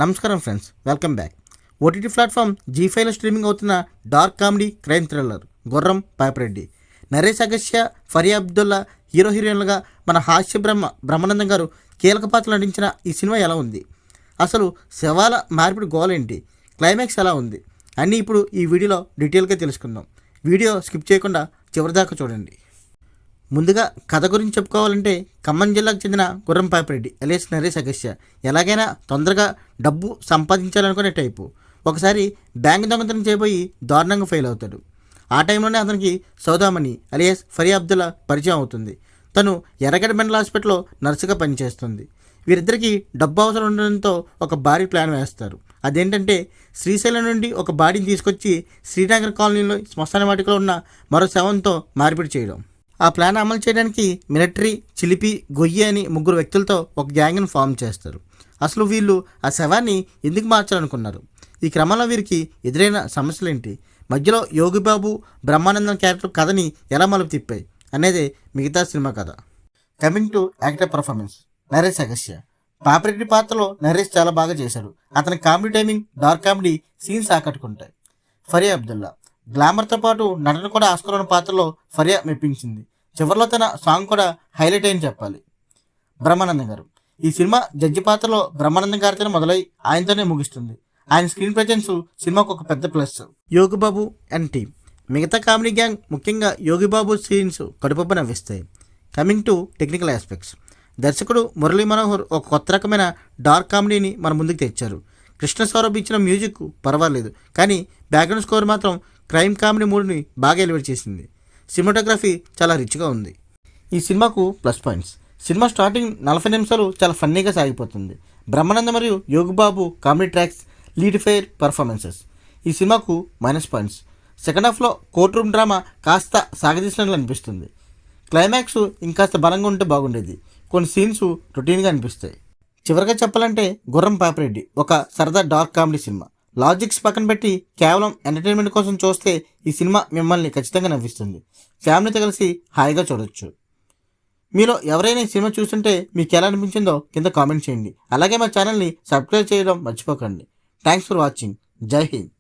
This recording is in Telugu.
నమస్కారం friends, welcome back. OTT platform జీ5లో స్ట్రీమింగ్ అవుతున్న dark comedy crime thriller Gurram Papireddy. Naresh Agastya, Faria Abdullah హీరోయిన్లుగా మన హాస్య బ్రహ్మానందం గారు కీలక పాత్రలు నటించిన ఈ సినిమా ఎలా ఉంది, అసలు శవాల మార్పిడి గోలేంటి, క్లైమాక్స్ ఎలా ఉంది అన్నీ ఇప్పుడు ఈ వీడియోలో డీటెయిల్గా తెలుసుకుందాం. వీడియో స్కిప్ చేయకుండా చివరిదాకా చూడండి. ముందుగా కథ గురించి చెప్పుకోవాలంటే, ఖమ్మం జిల్లాకు చెందిన గుర్రం పాపిరెడ్డి అలియాస్ నరేష్ అగస్త్య ఎలాగైనా తొందరగా డబ్బు సంపాదించాలనుకునే టైపు. ఒకసారి బ్యాంక్ దొంగతనం చేయబోయి దారుణంగా ఫెయిల్ అవుతాడు. ఆ టైంలోనే అతనికి సౌదామణి అలియాస్ ఫరియా అబ్దుల్లా పరిచయం అవుతుంది. తను ఎర్రగడ్డ మెంటల్ హాస్పిటల్లో నర్సుగా పనిచేస్తుంది. వీరిద్దరికీ డబ్బు అవసరం ఉండడంతో ఒక భారీ ప్లాన్ వేస్తారు. అదేంటంటే, శ్రీశైలం నుండి ఒక బాడీని తీసుకొచ్చి శ్రీనగర్ కాలనీలో శ్మశాన వాటికలో ఉన్న మరో శవంతో మార్పిడి చేయడం. ఆ ప్లాన్ అమలు చేయడానికి మిలిటరీ, చిలిపి, గొయ్యి అని ముగ్గురు వ్యక్తులతో ఒక గ్యాంగ్ను ఫామ్ చేస్తారు. అసలు వీళ్ళు ఆ శవాన్ని ఎందుకు మార్చాలనుకున్నారు, ఈ క్రమంలో వీరికి ఎదురైన సమస్యలేంటి, మధ్యలో యోగిబాబు, బ్రహ్మానందం క్యారెక్టర్ కథని ఎలా మలుపు తిప్పాయి అనేది మిగతా సినిమా కథ. Coming to actor performance, Naresh Agastya. Papireddy పాత్రలో నరేష్ చాలా బాగా చేశాడు. అతని comedy timing, dark comedy scenes ఆకట్టుకుంటాయి. ఫరియా అబ్దుల్లా గ్లామర్తో పాటు నటన కూడా ఆస్కార్ పాత్రలో ఫరియా మెప్పించింది. చివరిలో తన సాంగ్ కూడా హైలైట్ అని చెప్పాలి. బ్రహ్మానందం గారు ఈ సినిమా జడ్జి పాత్రలో బ్రహ్మానందం గారితో మొదలై ఆయనతోనే ముగిస్తుంది. ఆయన స్క్రీన్ ప్రెజెన్స్ సినిమాకు ఒక పెద్ద ప్లస్. యోగిబాబు అండ్ టీమ్, మిగతా కామెడీ గ్యాంగ్, ముఖ్యంగా యోగిబాబు సీన్స్ కడుపుబ్బ నవ్విస్తాయి. కమింగ్ టు టెక్నికల్ ఆస్పెక్ట్స్, దర్శకుడు మురళీ మనోహర్ ఒక కొత్త రకమైన డార్క్ కామెడీని మన ముందుకు తెచ్చారు. కృష్ణ సౌరభ్ ఇచ్చిన మ్యూజిక్ పర్వాలేదు, కానీ బ్యాక్గ్రౌండ్ స్కోర్ మాత్రం క్రైమ్ కామెడీ మూడ్ని బాగా ఎలివేట్ చేసింది. సినిమాటోగ్రఫీ చాలా రిచ్గా ఉంది. ఈ సినిమాకు ప్లస్ పాయింట్స్, సినిమా స్టార్టింగ్ 40 నిమిషాలు చాలా ఫన్నీగా సాగిపోతుంది. బ్రహ్మానంద మరియు Yogi Babu comedy tracks, lead fair performances. ఈ సినిమాకు మైనస్ పాయింట్స్, సెకండ్ హాఫ్లో కోర్ట్ రూమ్ డ్రామా కాస్త సాగదీసినట్లు అనిపిస్తుంది. క్లైమాక్స్ ఇంకాస్త బలంగా ఉంటే బాగుండేది. కొన్ని సీన్స్ రొటీన్గా అనిపిస్తాయి. చివరిగా చెప్పాలంటే, గుర్రం పాపిరెడ్డి ఒక సరదా డార్క్ కామెడీ సినిమా. లాజిక్స్ పక్కన పెట్టి కేవలం ఎంటర్టైన్మెంట్ కోసం చూస్తే ఈ సినిమా మిమ్మల్ని ఖచ్చితంగా నవ్విస్తుంది. ఫ్యామిలీతో కలిసి హాయిగా చూడొచ్చు. మీలో ఎవరైనా ఈ సినిమా చూస్తుంటే మీకు ఎలా అనిపించిందో కింద కామెంట్ చేయండి. అలాగే మా ఛానల్ని సబ్స్క్రైబ్ చేయడం మర్చిపోకండి. Thanks for watching. జై హింద్.